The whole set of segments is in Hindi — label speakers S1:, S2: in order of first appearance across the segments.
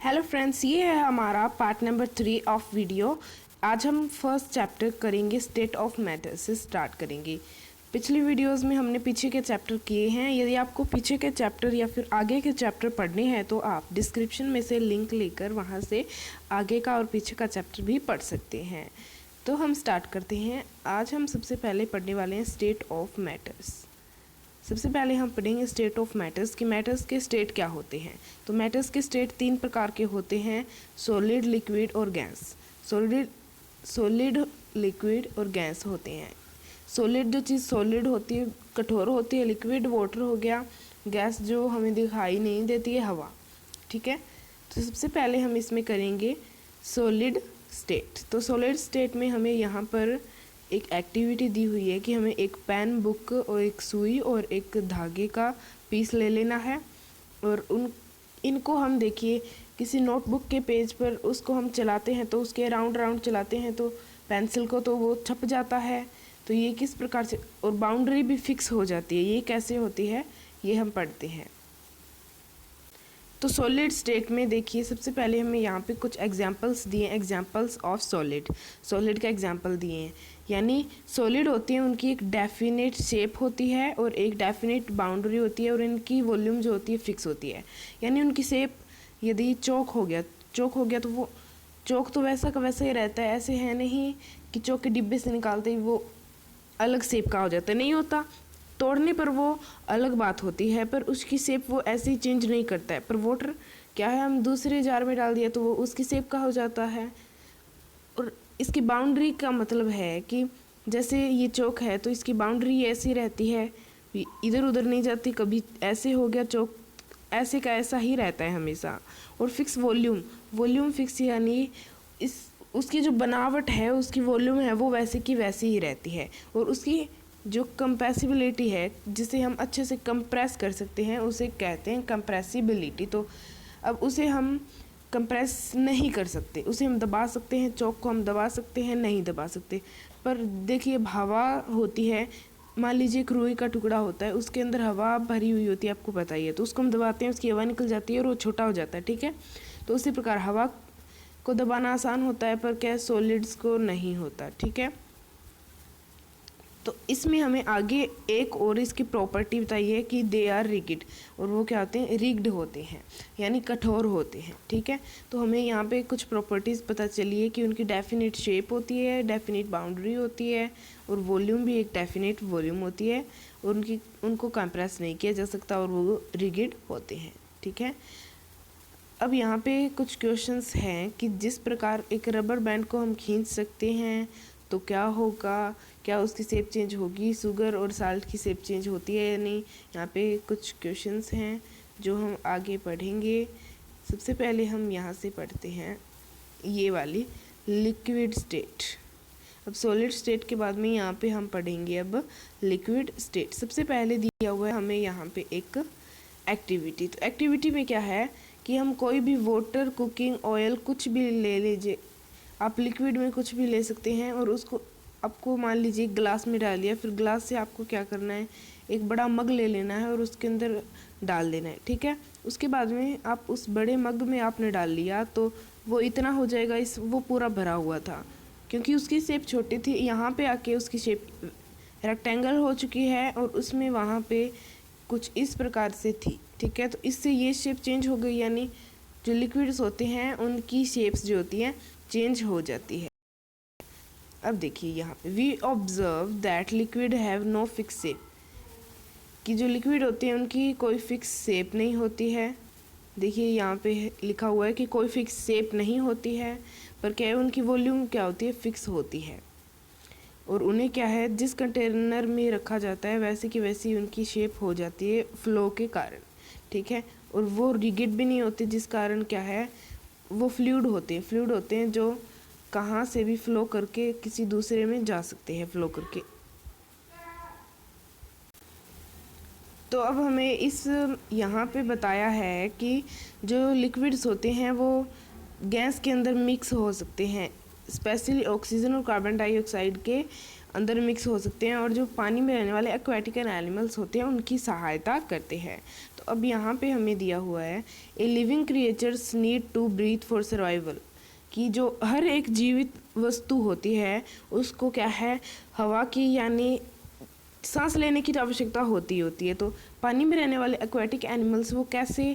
S1: हेलो फ्रेंड्स, ये है हमारा पार्ट नंबर 3 ऑफ वीडियो। आज हम फर्स्ट चैप्टर करेंगे, स्टेट ऑफ मैटर से स्टार्ट करेंगे। पिछली वीडियोस में हमने पीछे के चैप्टर किए हैं। यदि आपको पीछे के चैप्टर या फिर आगे के चैप्टर पढ़ने हैं तो आप डिस्क्रिप्शन में से लिंक लेकर वहाँ से आगे का और पीछे का चैप्टर भी पढ़ सकते हैं। तो हम स्टार्ट करते हैं। आज हम सबसे पहले पढ़ने वाले हैं स्टेट ऑफ मैटर्स। सबसे पहले हम पढ़ेंगे स्टेट ऑफ मैटर्स कि मैटर्स के स्टेट क्या होते हैं। तो मैटर्स के स्टेट 3 प्रकार के होते हैं, सॉलिड, लिक्विड और गैस। सॉलिड, लिक्विड और गैस होते हैं। सॉलिड जो चीज़ सॉलिड होती है, कठोर होती है, लिक्विड वाटर हो गया, गैस जो हमें दिखाई नहीं देती है, हवा। ठीक है, तो सबसे पहले हम इसमें करेंगे सॉलिड स्टेट। तो सॉलिड स्टेट में हमें यहाँ पर एक एक्टिविटी दी हुई है कि हमें एक पेन, बुक और एक सुई और एक धागे का पीस ले लेना है और इनको हम देखिए किसी नोटबुक के पेज पर उसको हम चलाते हैं तो उसके राउंड राउंड चलाते हैं तो पेंसिल को तो वो छप जाता है। तो ये किस प्रकार से, और बाउंड्री भी फिक्स हो जाती है, ये कैसे होती है ये हम पढ़ते हैं। तो सॉलिड स्टेट में देखिए सबसे पहले हमें यहाँ पे कुछ एग्जांपल्स दिए, एग्जांपल्स ऑफ सॉलिड का एग्जांपल दिए हैं। यानी सॉलिड होती है, उनकी एक डेफिनेट शेप होती है और एक डेफिनेट बाउंड्री होती है और इनकी वॉल्यूम जो होती है फिक्स होती है। यानी उनकी शेप, यदि चौक हो गया तो वो चौक तो वैसा का वैसा ही रहता है। ऐसे है नहीं कि चौक के डिब्बे से निकालते ही वो अलग शेप का हो जाता है, नहीं होता। तोड़ने पर वो अलग बात होती है, पर उसकी शेप वो ऐसे ही चेंज नहीं करता है। पर वाटर क्या है, हम दूसरे जार में डाल दिया तो वो उसकी शेप का हो जाता है। और इसकी बाउंड्री का मतलब है कि जैसे ये चौक है तो इसकी बाउंड्री ऐसी रहती है, इधर उधर नहीं जाती। कभी ऐसे हो गया चौक, ऐसे का ऐसा ही रहता है हमेशा। और फिक्स वॉल्यूम फिक्स, यानी इस उसकी जो बनावट है, उसकी वॉल्यूम है वो वैसे की वैसी ही रहती है। और उसकी जो कंप्रेसिबिलिटी है, जिसे हम अच्छे से कंप्रेस कर सकते हैं, उसे कहते हैं कंप्रेसिबिलिटी। तो अब उसे हम कंप्रेस नहीं कर सकते, उसे हम दबा सकते हैं, चौक को हम दबा सकते हैं, नहीं दबा सकते। पर देखिए हवा होती है, मान लीजिए एक रुई का टुकड़ा होता है, उसके अंदर हवा भरी हुई होती है, आपको पता ही है। तो उसको हम दबाते हैं, उसकी हवा निकल जाती है और वो छोटा हो जाता है। ठीक है, तो उसी प्रकार हवा को दबाना आसान होता है, पर क्या सॉलिड्स को नहीं होता। ठीक है, तो इसमें हमें आगे एक और इसकी प्रॉपर्टी बताइए कि दे आर रिगिड, और वो क्या होते हैं, रिग्ड होते हैं, यानी कठोर होते हैं। ठीक है, तो हमें यहाँ पे कुछ प्रॉपर्टीज़ पता चली है कि उनकी डेफिनेट शेप होती है, डेफिनेट बाउंड्री होती है और वॉल्यूम भी एक डेफिनेट वॉल्यूम होती है, और उनको कंप्रेस नहीं किया जा सकता और वो रिगिड होते हैं। ठीक है, अब यहाँ पे कुछ क्वेश्चंस हैं कि जिस प्रकार एक रबर बैंड को हम खींच सकते हैं तो क्या होगा, क्या उसकी शेप चेंज होगी, शुगर और साल्ट की शेप चेंज होती है या नहीं। यहाँ पे कुछ क्वेश्चंस हैं जो हम आगे पढ़ेंगे। सबसे पहले हम यहाँ से पढ़ते हैं ये वाली लिक्विड स्टेट। अब सॉलिड स्टेट के बाद में यहाँ पे हम पढ़ेंगे अब लिक्विड स्टेट। सबसे पहले दिया हुआ है हमें यहाँ पे एक एक्टिविटी। तो एक्टिविटी में क्या है कि हम कोई भी वाटर, कुकिंग ऑयल कुछ भी ले लीजिए, आप लिक्विड में कुछ भी ले सकते हैं, और उसको आपको मान लीजिए ग्लास में डाल लिया, फिर ग्लास से आपको क्या करना है, एक बड़ा मग ले लेना है और उसके अंदर डाल देना है। ठीक है, उसके बाद में आप उस बड़े मग में आपने डाल लिया तो वो इतना हो जाएगा, वो पूरा भरा हुआ था क्योंकि उसकी शेप छोटी थी। यहाँ पे आके उसकी शेप रेक्टेंगल हो चुकी है और उसमें वहाँ पे कुछ इस प्रकार से थी। ठीक है, तो इससे ये शेप चेंज हो गई, यानी जो लिक्विड्स होते हैं उनकी शेप्स जो होती हैं चेंज हो जाती है। अब देखिए यहाँ पे we observe that liquid have no fix shape, कि जो लिक्विड होते हैं उनकी कोई फिक्स शेप नहीं होती है। देखिए यहाँ पे लिखा हुआ है कि कोई फिक्स शेप नहीं होती है, पर क्या है, उनकी वॉल्यूम क्या होती है, फिक्स होती है। और उन्हें क्या है, जिस कंटेनर में रखा जाता है वैसे की वैसी उनकी शेप हो जाती है फ्लो के कारण। ठीक है, और वो रिगिड भी नहीं होते, जिस कारण क्या है, वो फ्लूइड होते हैं जो कहाँ से भी फ्लो करके किसी दूसरे में जा सकते हैं फ्लो करके। तो अब हमें इस यहाँ पे बताया है कि जो लिक्विड्स होते हैं वो गैस के अंदर मिक्स हो सकते हैं, स्पेशली ऑक्सीजन और कार्बन डाइऑक्साइड के अंदर मिक्स हो सकते हैं और जो पानी में रहने वाले एक्वाटिक एनिमल्स होते हैं उनकी सहायता करते हैं। तो अब यहाँ पे हमें दिया हुआ है a living creatures need to breathe for survival, कि जो हर एक जीवित वस्तु होती है उसको क्या है, हवा की यानी सांस लेने की आवश्यकता होती है। तो पानी में रहने वाले एक्वाटिक एनिमल्स वो कैसे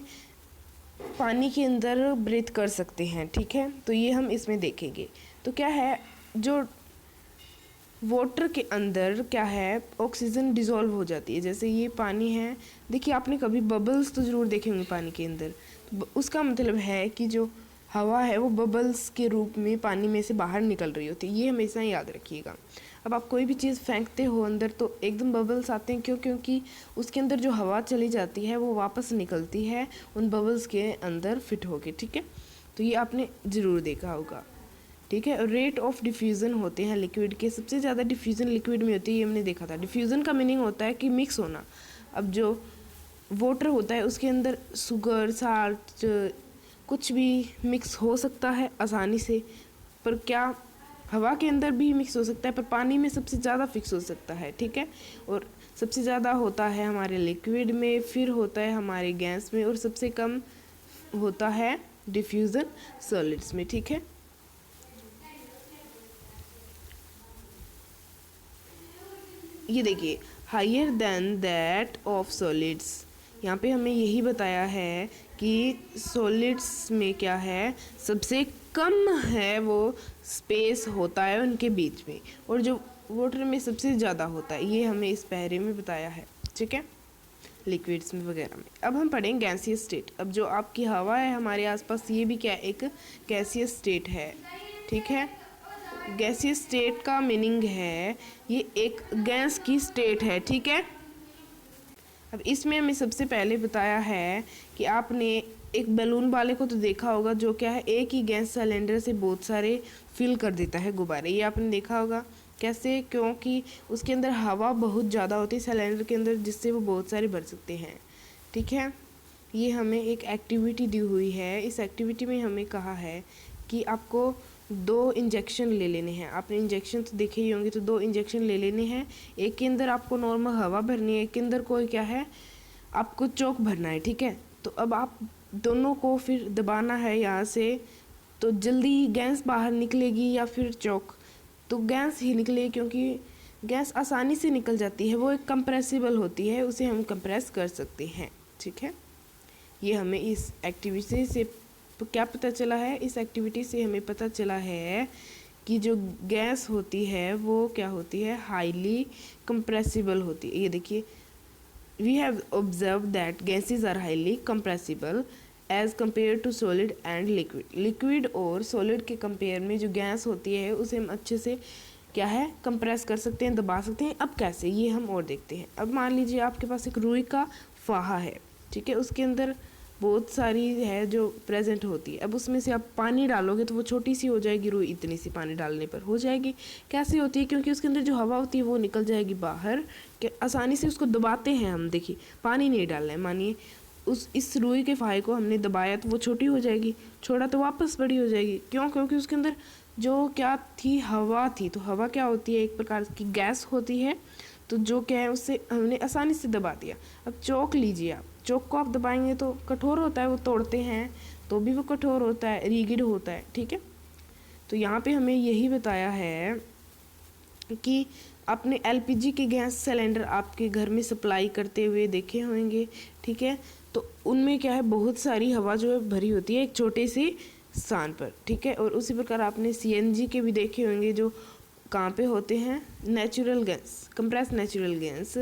S1: पानी के अंदर ब्रीथ कर सकते हैं, ठीक है, तो ये हम इसमें देखेंगे। तो क्या है, जो वाटर के अंदर क्या है, ऑक्सीजन डिज़ोल्व हो जाती है। जैसे ये पानी है, देखिए आपने कभी बबल्स तो ज़रूर देखे होंगे पानी के अंदर, तो उसका मतलब है कि जो हवा है वो बबल्स के रूप में पानी में से बाहर निकल रही होती है, ये हमेशा याद रखिएगा। अब आप कोई भी चीज़ फेंकते हो अंदर तो एकदम बबल्स आते हैं, क्यों? क्योंकि उसके अंदर जो हवा चली जाती है वो वापस निकलती है उन बबल्स के अंदर फिट होके, ठीक है। तो ये आपने ज़रूर देखा होगा, ठीक है। रेट ऑफ डिफ्यूज़न होते हैं लिक्विड के, सबसे ज़्यादा डिफ्यूज़न लिक्विड में होती है, ये हमने देखा था। डिफ्यूज़न का मीनिंग होता है कि मिक्स होना। अब जो वाटर होता है उसके अंदर शुगर, साल्ट, कुछ भी मिक्स हो सकता है आसानी से, पर क्या हवा के अंदर भी मिक्स हो सकता है, पर पानी में सबसे ज़्यादा फिक्स हो सकता है, ठीक है। और सबसे ज़्यादा होता है हमारे लिक्विड में, फिर होता है हमारे गैस में, और सबसे कम होता है डिफ्यूज़न सॉलिड्स में, ठीक है। ये देखिए, higher than that of solids, यहाँ पे हमें यही बताया है कि सॉलिड्स में क्या है, सबसे कम है वो स्पेस होता है उनके बीच में, और जो वाटर में सबसे ज़्यादा होता है, ये हमें इस पैरे में बताया है, ठीक है, लिक्विड्स में वगैरह में। अब हम पढ़ें गैसियस स्टेट। अब जो आपकी हवा है हमारे आसपास, ये भी क्या एक गैसियस स्टेट है, ठीक है। गैसियस स्टेट का मीनिंग है ये एक गैस की स्टेट है, ठीक है। अब इसमें हमें सबसे पहले बताया है कि आपने एक बैलून वाले को तो देखा होगा, जो क्या है एक ही गैस सिलेंडर से बहुत सारे फिल कर देता है गुब्बारे, ये आपने देखा होगा। कैसे? क्योंकि उसके अंदर हवा बहुत ज़्यादा होती है सिलेंडर के अंदर, जिससे वो बहुत सारे भर सकते हैं, ठीक है। ये हमें एक एक्टिविटी दी हुई है, इस एक्टिविटी में हमें कहा है कि आपको 2 इंजेक्शन ले लेने हैं। आपने इंजेक्शन तो देखे ही होंगे, तो 2 इंजेक्शन ले लेने हैं। एक के अंदर आपको नॉर्मल हवा भरनी है, एक के अंदर कोई क्या है, आपको चॉक भरना है, ठीक है। तो अब आप दोनों को फिर दबाना है यहाँ से, तो जल्दी गैस बाहर निकलेगी या फिर चॉक? तो गैस ही निकले, क्योंकि गैस आसानी से निकल जाती है, वो एक कंप्रेसिबल होती है, उसे हम कंप्रेस कर सकते हैं, ठीक है। ये हमें इस एक्टिविटी से क्या पता चला है, इस एक्टिविटी से हमें पता चला है कि जो गैस होती है वो क्या होती है, हाईली कंप्रेसिबल होती है। ये देखिए, we have observe that gases are highly compressible as compare to solid and liquid. Liquid और सॉलिड के कंपेयर में जो गैस होती है उसे हम अच्छे से क्या है, कंप्रेस कर सकते हैं, दबा सकते हैं। अब कैसे, ये हम और देखते हैं। अब मान लीजिए आपके पास एक रुई का फाहा है, ठीक है, उसके अंदर बहुत सारी है जो प्रेजेंट होती है। अब उसमें से आप पानी डालोगे तो वो छोटी सी हो जाएगी रुई, इतनी सी पानी डालने पर हो जाएगी। कैसे होती है? क्योंकि उसके अंदर जो हवा होती है वो निकल जाएगी बाहर, कि आसानी से उसको दबाते हैं हम। देखिए, पानी नहीं डालना है, मानिए इस रुई के फाहे को हमने दबाया तो वो छोटी हो जाएगी, छोड़ा तो वापस बड़ी हो जाएगी। क्यों? क्योंकि उसके अंदर जो क्या थी, हवा थी। तो हवा क्या होती है, एक प्रकार की गैस होती है, तो जो क्या है उससे हमने आसानी से दबा दिया। अब चौक लीजिए, आप चौक को आप दबाएंगे तो कठोर होता है, वो तोड़ते हैं तो भी वो कठोर होता है, रिगिड होता है, ठीक है। तो यहाँ पे हमें यही बताया है कि आपने एलपीजी के गैस सिलेंडर आपके घर में सप्लाई करते हुए देखे होंगे, ठीक है। तो उनमें क्या है, बहुत सारी हवा जो है भरी होती है एक छोटे से स्थान पर, ठीक है। और उसी प्रकार आपने सीएनजी के भी देखे होंगे, जो कहाँ पे होते हैं, natural gas, compress natural gas,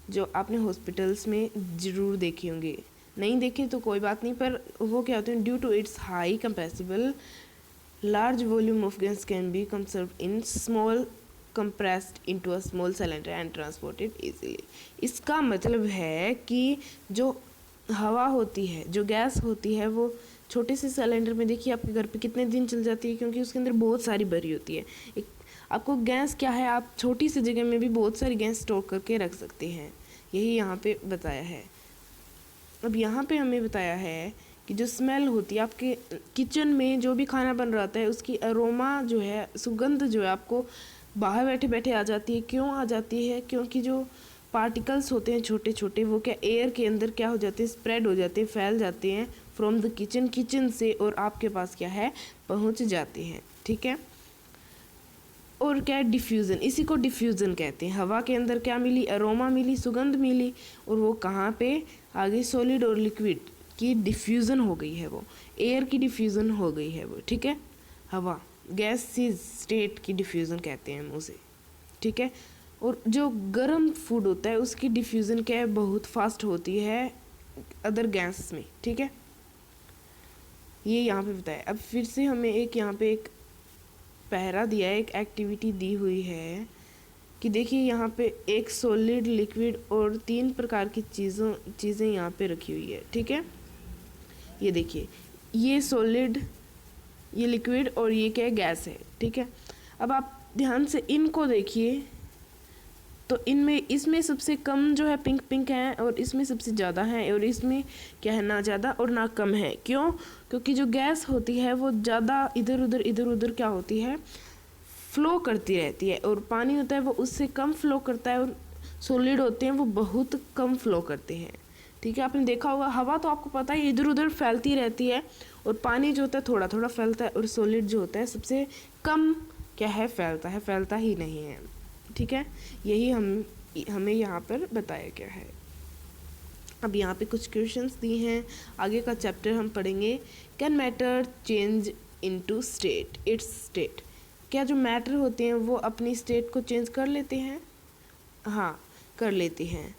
S1: जो आपने हॉस्पिटल्स में ज़रूर देखे होंगे। नहीं देखे तो कोई बात नहीं, पर वो क्या होते हैं, due to its high compressible large volume of gas can be conserved in small compressed into a small cylinder and transported easily। इसका मतलब है कि जो हवा होती है, जो गैस होती है, वो छोटे से सिलेंडर में, देखिए आपके घर पे कितने दिन चल जाती है, क्योंकि उसके अंदर बहुत सारी भरी होती है। एक आपको गैस क्या है, आप छोटी सी जगह में भी बहुत सारी गैस स्टोर करके रख सकते हैं, यही यहाँ पे बताया है। अब यहाँ पे हमें बताया है कि कि जो स्मेल होती है आपके किचन में, जो भी खाना बन रहा है उसकी अरोमा जो है, सुगंध जो है आपको बाहर बैठे बैठे आ जाती है। क्यों आ जाती है? क्योंकि जो पार्टिकल्स होते हैं छोटे छोटे, वो क्या एयर के अंदर क्या हो जाते हैं, स्प्रेड हो जाते हैं, फैल जाते हैं फ्रॉम द किचन से, और आपके पास क्या है, पहुंच जाते हैं। ठीक है। और क्या है, डिफ्यूज़न, इसी को डिफ्यूज़न कहते हैं। हवा के अंदर क्या मिली, अरोमा मिली, सुगंध मिली, और वो कहाँ पे आ गई, सॉलिड और लिक्विड की डिफ्यूज़न हो गई है, वो एयर की डिफ्यूज़न हो गई है वो। ठीक है। हवा, गैसीज स्टेट की डिफ्यूज़न कहते हैं हम उसे। ठीक है। और जो गर्म फूड होता है उसकी डिफ्यूज़न क्या है, बहुत फास्ट होती है अदर गैस में। ठीक है। ये यहाँ पे बताया। अब फिर से हमें एक यहाँ पे एक पहरा दिया है, एक एक्टिविटी दी हुई है कि देखिए यहाँ पे एक सॉलिड, लिक्विड और 3 प्रकार की चीज़ें यहाँ पे रखी हुई है। ठीक है। ये देखिए, ये सॉलिड, ये लिक्विड और ये क्या है, गैस है। ठीक है। अब आप ध्यान से इनको देखिए तो इसमें सबसे कम जो है पिंक पिंक है, और इसमें सबसे ज़्यादा है, और इसमें क्या है, ना ज़्यादा और ना कम है। क्यों? क्योंकि जो गैस होती है वो ज़्यादा इधर उधर क्या होती है, फ्लो करती रहती है, और पानी होता है वो उससे कम फ्लो करता है, और सॉलिड होते हैं वो बहुत कम फ्लो करते हैं। ठीक है। आपने देखा होगा, हवा तो आपको पता है इधर उधर फैलती रहती है, और पानी जो होता है थोड़ा थोड़ा फैलता है, और सॉलिड जो होता है सबसे कम क्या है, फैलता ही नहीं है। ठीक है। यही हमें यहाँ पर बताया गया है। अब यहाँ पे कुछ क्वेश्चंस दिए हैं। आगे का चैप्टर हम पढ़ेंगे, can matter change into state it's state. क्या जो मैटर होते हैं वो अपनी स्टेट को चेंज कर लेते हैं? हाँ, कर लेते हैं।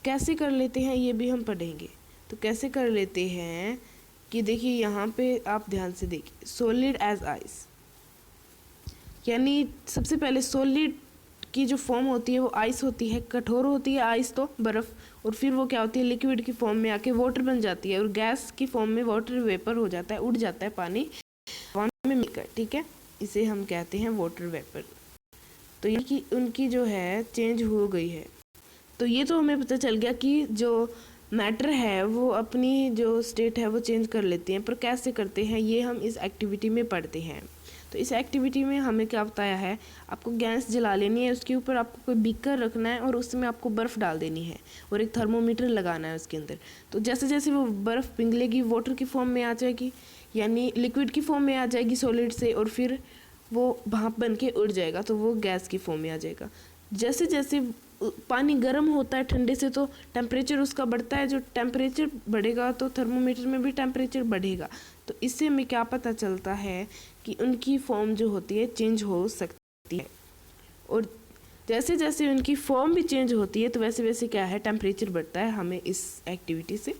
S1: कैसे कर लेते हैं ये भी हम पढ़ेंगे। तो कैसे कर लेते हैं कि देखिए यहाँ पे आप ध्यान से देखिए, सॉलिड एज आइस, यानी सबसे पहले सॉलिड की जो फॉर्म होती है वो आइस होती है, कठोर होती है आइस तो बर्फ़, और फिर वो क्या होती है, लिक्विड की फॉर्म में आके वाटर बन जाती है, और गैस की फॉर्म में वाटर वेपर हो जाता है, उड़ जाता है पानी हवा में मिलकर। ठीक है। इसे हम कहते हैं वाटर वेपर। तो ये कि उनकी जो है चेंज हो गई है। तो ये तो हमें पता चल गया कि जो मैटर है वो अपनी जो स्टेट है वो चेंज कर लेते हैं, पर कैसे करते हैं ये हम इस एक्टिविटी में पढ़ते हैं। तो इस एक्टिविटी में हमें क्या बताया है, आपको गैस जला लेनी है, उसके ऊपर आपको कोई बीकर रखना है, और उसमें आपको बर्फ़ डाल देनी है, और एक थर्मोमीटर लगाना है उसके अंदर। तो जैसे जैसे वो बर्फ़ पिघलेगी, वाटर की फॉर्म में आ जाएगी, यानी लिक्विड की फॉर्म में आ जाएगी सॉलिड से, और फिर वो भाप बन के उड़ जाएगा, तो वो गैस की फॉर्म में आ जाएगा। जैसे जैसे पानी गर्म होता है ठंडे से, तो टेम्परेचर उसका बढ़ता है, जो टेम्परेचर बढ़ेगा तो थर्मोमीटर में भी टेम्परेचर बढ़ेगा। तो इससे हमें क्या पता चलता है कि उनकी फॉर्म जो होती है चेंज हो सकती है, और जैसे जैसे उनकी फॉर्म भी चेंज होती है तो वैसे वैसे क्या है, टेम्परेचर बढ़ता है। हमें इस एक्टिविटी से